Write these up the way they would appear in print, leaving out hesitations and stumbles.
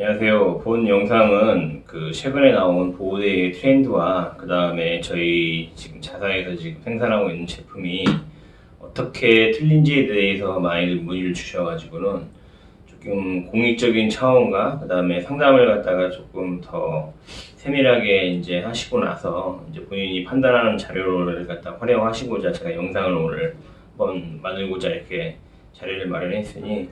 안녕하세요. 본 영상은 최근에 나온 보호대의 트렌드와 그 다음에 저희 지금 자사에서 지금 생산하고 있는 제품이 어떻게 틀린지에 대해서 많이들 문의를 주셔가지고는 조금 공익적인 차원과 그 다음에 상담을 갖다가 조금 더 세밀하게 이제 하시고 나서 이제 본인이 판단하는 자료를 갖다 활용하시고자 제가 영상을 오늘 한번 만들고자 이렇게 자리를 마련했으니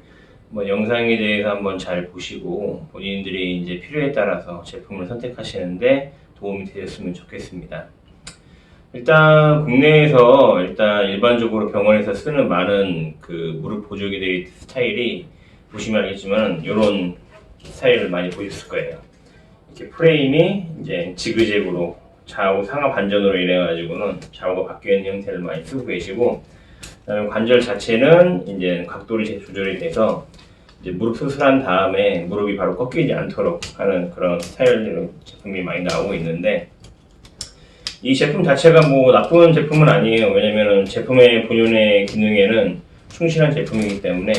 영상에 대해서 한번 잘 보시고 본인들이 이제 필요에 따라서 제품을 선택하시는데 도움이 되셨으면 좋겠습니다. 일단 국내에서 일반적으로 병원에서 쓰는 많은 무릎 보조기들의 스타일이 보시면 알겠지만 이런 스타일을 많이 보셨을 거예요. 이렇게 프레임이 이제 지그재그로 좌우 상하 반전으로 인해 가지고는 좌우가 바뀌어 있는 형태를 많이 쓰고 계시고, 그다음에 관절 자체는 이제 각도를 조절이 돼서 이제 무릎 수술한 다음에 무릎이 바로 꺾이지 않도록 하는 그런 스타일의 제품이 많이 나오고 있는데, 이 제품 자체가 뭐 나쁜 제품은 아니에요. 왜냐면은 제품의 본연의 기능에는 충실한 제품이기 때문에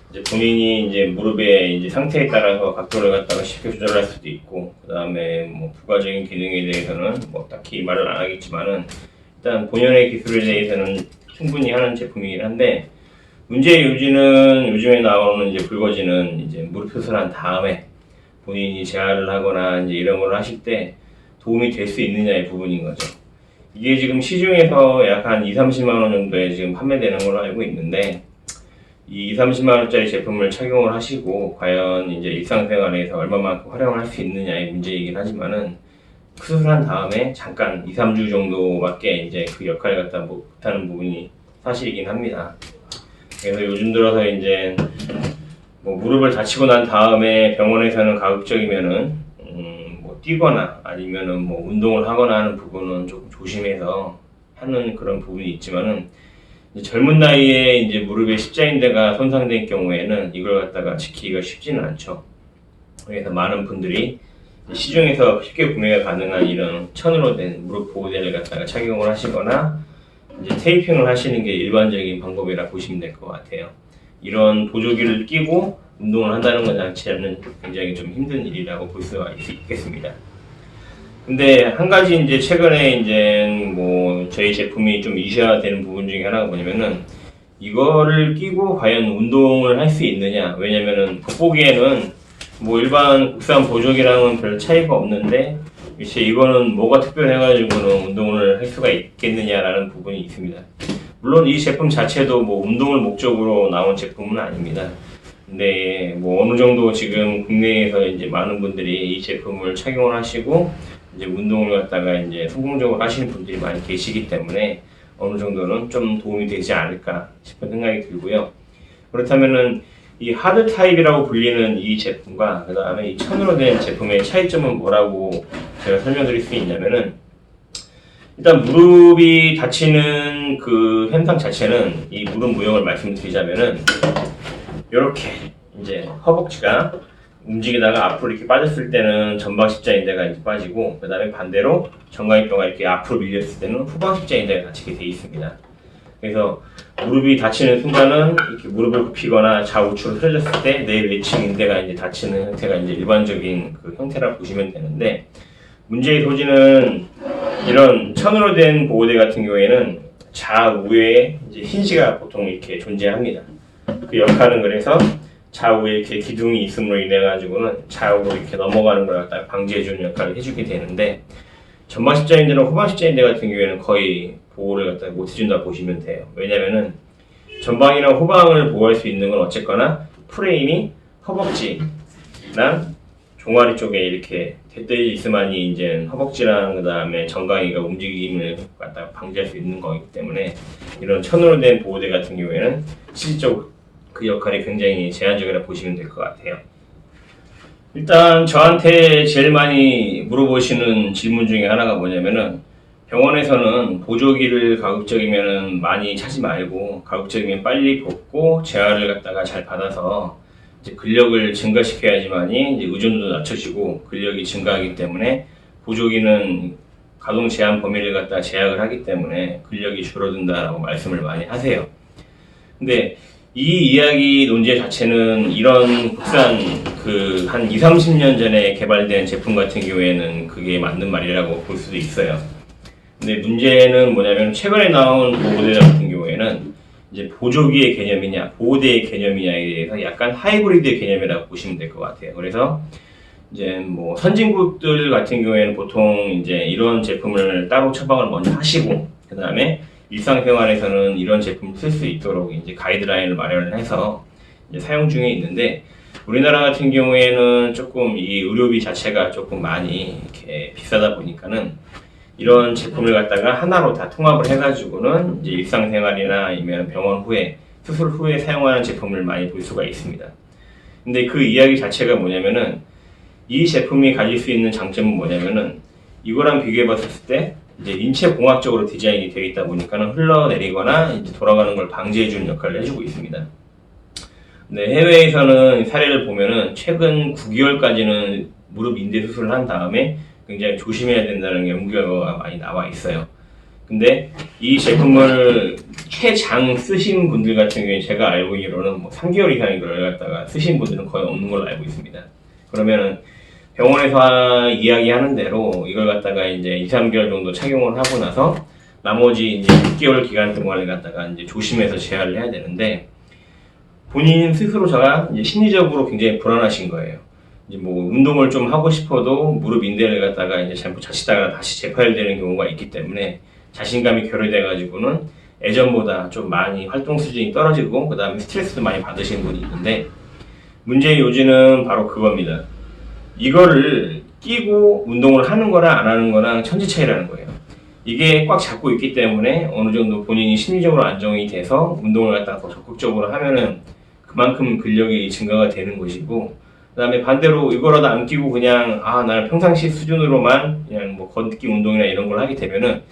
이제 본인이 이제 무릎의 이제 상태에 따라서 각도를 갖다가 쉽게 조절할 수도 있고, 그 다음에 뭐 부가적인 기능에 대해서는 뭐 딱히 말을 안 하겠지만은 일단 본연의 기술에 대해서는 충분히 하는 제품이긴 한데, 문제의 요지는 요즘에 나오는 이제 불거지는 이제 무릎 수술한 다음에 본인이 재활을 하거나 이제 이런 걸 하실 때 도움이 될 수 있느냐의 부분인 거죠. 이게 지금 시중에서 약 한 2, 30만 원 정도에 지금 판매되는 걸로 알고 있는데, 이 2, 30만 원짜리 제품을 착용을 하시고 과연 이제 일상생활에서 얼마만큼 활용을 할 수 있느냐의 문제이긴 하지만은, 수술한 다음에 잠깐 2, 3주 정도밖에 이제 그 역할을 갖다 못하는 부분이 사실이긴 합니다. 그래서 요즘 들어서 이제 뭐 무릎을 다치고 난 다음에 병원에서는 가급적이면은 뭐 뛰거나 아니면은 뭐 운동을 하거나 하는 부분은 조금 조심해서 하는 그런 부분이 있지만은, 이제 젊은 나이에 이제 무릎의 십자인대가 손상된 경우에는 이걸 갖다가 지키기가 쉽지는 않죠. 그래서 많은 분들이 시중에서 쉽게 구매가 가능한 이런 천으로 된 무릎 보호대를 갖다가 착용을 하시거나 이제 테이핑을 하시는 게 일반적인 방법이라 보시면 될 것 같아요. 이런 보조기를 끼고 운동을 한다는 것 자체는 굉장히 좀 힘든 일이라고 볼 수가 있겠습니다. 근데 한 가지 이제 최근에 이제 뭐 저희 제품이 좀 이슈화되는 부분 중에 하나가 뭐냐면은, 이거를 끼고 과연 운동을 할 수 있느냐. 왜냐면은 겉보기에는 뭐 일반 국산 보조기랑은 별 차이가 없는데 이제 이거는 뭐가 특별해가지고는 운동을 할 수가 있겠느냐라는 부분이 있습니다. 물론 이 제품 자체도 뭐 운동을 목적으로 나온 제품은 아닙니다. 근데 뭐 어느 정도 지금 국내에서 이제 많은 분들이 이 제품을 착용을 하시고 이제 운동을 갖다가 이제 성공적으로 하시는 분들이 많이 계시기 때문에 어느 정도는 좀 도움이 되지 않을까 싶은 생각이 들고요. 그렇다면은 이 하드 타입이라고 불리는 이 제품과 그 다음에 이 천으로 된 제품의 차이점은 뭐라고 제가 설명드릴 수 있냐면은, 일단 무릎이 다치는 그 현상 자체는 이 무릎 무용을 말씀드리자면은 이렇게 이제 허벅지가 움직이다가 앞으로 이렇게 빠졌을 때는 전방 십자인대가 이제 빠지고, 그 다음에 반대로 정강이뼈가 이렇게 앞으로 밀렸을 때는 후방 십자인대가 다치게 되어 있습니다. 그래서 무릎이 다치는 순간은 이렇게 무릎을 굽히거나 좌우측으로 틀어졌을 때 내 외측 인대가 이제 다치는 형태가 이제 일반적인 그 형태라 보시면 되는데, 문제의 소지는 이런 천으로 된 보호대 같은 경우에는 좌우에 이제 힌지가 보통 이렇게 존재합니다. 그 역할은 그래서 좌우에 이렇게 기둥이 있음으로 인해 가지고는 좌우로 이렇게 넘어가는 걸 갖다 방지해주는 역할을 해주게 되는데, 전방 십자인대나 후방 십자인대 같은 경우에는 거의 보호를 갖다 못 해준다 보시면 돼요. 왜냐면은 전방이나 후방을 보호할 수 있는 건 어쨌거나 프레임이 허벅지랑 종아리 쪽에 이렇게 덧대져 있으만이 이제 허벅지랑 그 다음에 정강이가 움직임을 갖다 방지할 수 있는 거기 때문에, 이런 천으로 된 보호대 같은 경우에는 실질적으로 그 역할이 굉장히 제한적이라 보시면 될 것 같아요. 일단 저한테 제일 많이 물어보시는 질문 중에 하나가 뭐냐면은, 병원에서는 보조기를 가급적이면 많이 차지 말고 가급적이면 빨리 벗고 재활을 갖다가 잘 받아서 이제 근력을 증가시켜야지만이 이제 의존도도 낮춰지고 근력이 증가하기 때문에, 보조기는 가동 제한 범위를 갖다 제약을 하기 때문에 근력이 줄어든다라고 말씀을 많이 하세요. 근데 이 이야기 논제 자체는 이런 국산 그 한 2, 30년 전에 개발된 제품 같은 경우에는 그게 맞는 말이라고 볼 수도 있어요. 근데 문제는 뭐냐면 최근에 나온 보호대 같은 경우에는 이제 보조기의 개념이냐 보호대의 개념이냐에 대해서 약간 하이브리드의 개념이라고 보시면 될 것 같아요. 그래서 이제 뭐 선진국들 같은 경우에는 보통 이제 이런 제품을 따로 처방을 먼저 하시고 그 다음에 일상생활에서는 이런 제품을 쓸 수 있도록 이제 가이드라인을 마련을 해서 이제 사용 중에 있는데 우리나라 같은 경우에는 조금 이 의료비 자체가 조금 많이 이렇게 비싸다 보니까는 이런 제품을 갖다가 하나로 다 통합을 해가지고는 이제 일상생활이나 아니면 병원 후에 수술 후에 사용하는 제품을 많이 볼 수가 있습니다. 근데 그 이야기 자체가 뭐냐면은 이 제품이 가질 수 있는 장점은 뭐냐면은 이거랑 비교해 봤을 때 이제 인체 공학적으로 디자인이 되어 있다 보니까는 흘러내리거나 이제 돌아가는 걸 방지해 주는 역할을 해주고 있습니다. 근데 해외에서는 사례를 보면은 최근 9개월까지는 무릎 인대 수술을 한 다음에 굉장히 조심해야 된다는 연구가 많이 나와 있어요. 근데 이 제품을 최장 쓰신 분들 같은 경우에 제가 알고 있기로는 뭐 3개월 이상 이걸 갖다가 쓰신 분들은 거의 없는 걸로 알고 있습니다. 그러면은 병원에서 이야기하는 대로 이걸 갖다가 이제 2, 3개월 정도 착용을 하고 나서 나머지 이제 6개월 기간 동안을 갖다가 이제 조심해서 재활을 해야 되는데 본인 스스로가 이제 심리적으로 굉장히 불안하신 거예요. 이제 뭐 운동을 좀 하고 싶어도 무릎 인대를 갖다가 이제 잘못 자칫다가 다시 재파열되는 경우가 있기 때문에 자신감이 결여돼가지고는 예전보다 좀 많이 활동 수준이 떨어지고 그 다음에 스트레스도 많이 받으시는 분이 있는데 문제의 요지는 바로 그겁니다. 이거를 끼고 운동을 하는 거랑 안 하는 거랑 천지 차이라는 거예요. 이게 꽉 잡고 있기 때문에 어느 정도 본인이 심리적으로 안정이 돼서 운동을 갖다가 더 적극적으로 하면은 그만큼 근력이 증가가 되는 것이고 그 다음에 반대로 이거라도 안 끼고 그냥 나는 평상시 수준으로만 그냥 뭐 걷기 운동이나 이런 걸 하게 되면은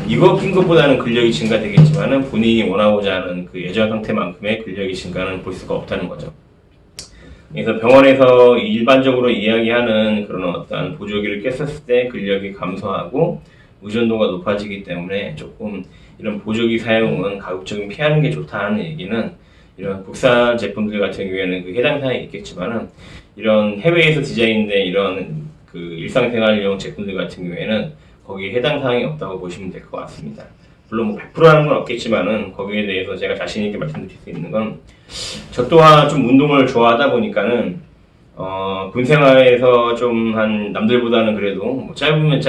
이거 낀 것보다는 근력이 증가되겠지만은 본인이 원하고자 하는 그 예전 상태만큼의 근력이 증가는 볼 수가 없다는 거죠. 그래서 병원에서 일반적으로 이야기하는 그런 어떤 보조기를 꼈었을 때 근력이 감소하고 의존도가 높아지기 때문에 조금 이런 보조기 사용은 가급적이면 피하는 게 좋다는 얘기는 이런 국산 제품들 같은 경우에는 그 해당 사항이 있겠지만은 이런 해외에서 디자인된 이런 그 일상생활용 제품들 같은 경우에는 거기에 해당 사항이 없다고 보시면 될 것 같습니다. 물론 뭐 100%라는 건 없겠지만은 거기에 대해서 제가 자신 있게 말씀드릴 수 있는 건 저 또한 좀 운동을 좋아하다 보니까는 군 생활에서 좀 한 남들보다는 그래도 뭐 짧으면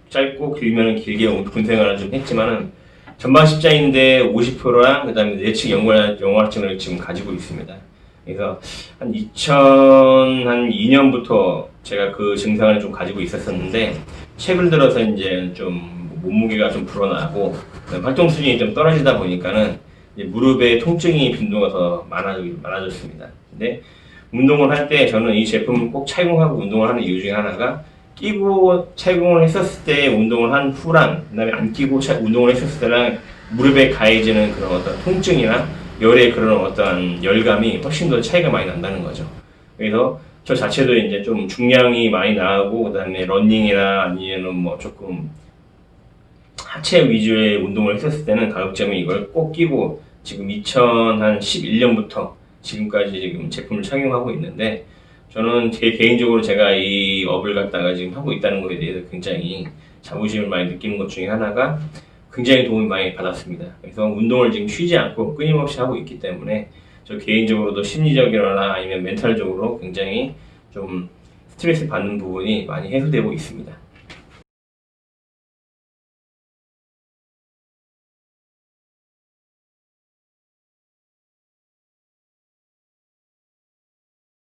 짧고 길면 길게 군 생활을 좀 했지만은 전방 십자인대 50%랑 그다음에 내측 영화증을 지금 가지고 있습니다. 그래서 한 2002년부터 제가 그 증상을 좀 가지고 있었었는데 최근 들어서 이제 좀 몸무게가 좀 불어나고 활동 수준이 좀 떨어지다 보니까는 이제 무릎의 통증이 빈도가 더 많아졌습니다. 근데 운동을 할 때 저는 이 제품을 꼭 착용하고 운동을 하는 이유 중에 하나가 끼고 착용을 했었을 때 운동을 한 후랑 그다음에 안 끼고 운동을 했었을 때랑 무릎에 가해지는 그런 어떤 통증이나 열의 그런 어떤 열감이 훨씬 더 차이가 많이 난다는 거죠. 그래서 저 자체도 이제 좀 중량이 많이 나가고 그다음에 러닝이나 아니면 뭐 조금 하체 위주의 운동을 했었을 때는 가급적이면 이걸 꼭 끼고 지금 2011년부터 지금까지 지금 제품을 착용하고 있는데 저는 제 개인적으로 제가 이 업을 갖다가 지금 하고 있다는 것에 대해서 굉장히 자부심을 많이 느끼는 것 중에 하나가 굉장히 도움이 많이 받았습니다. 그래서 운동을 지금 쉬지 않고 끊임없이 하고 있기 때문에 저 개인적으로도 심리적이거나 아니면 멘탈적으로 굉장히 좀 스트레스 받는 부분이 많이 해소되고 있습니다.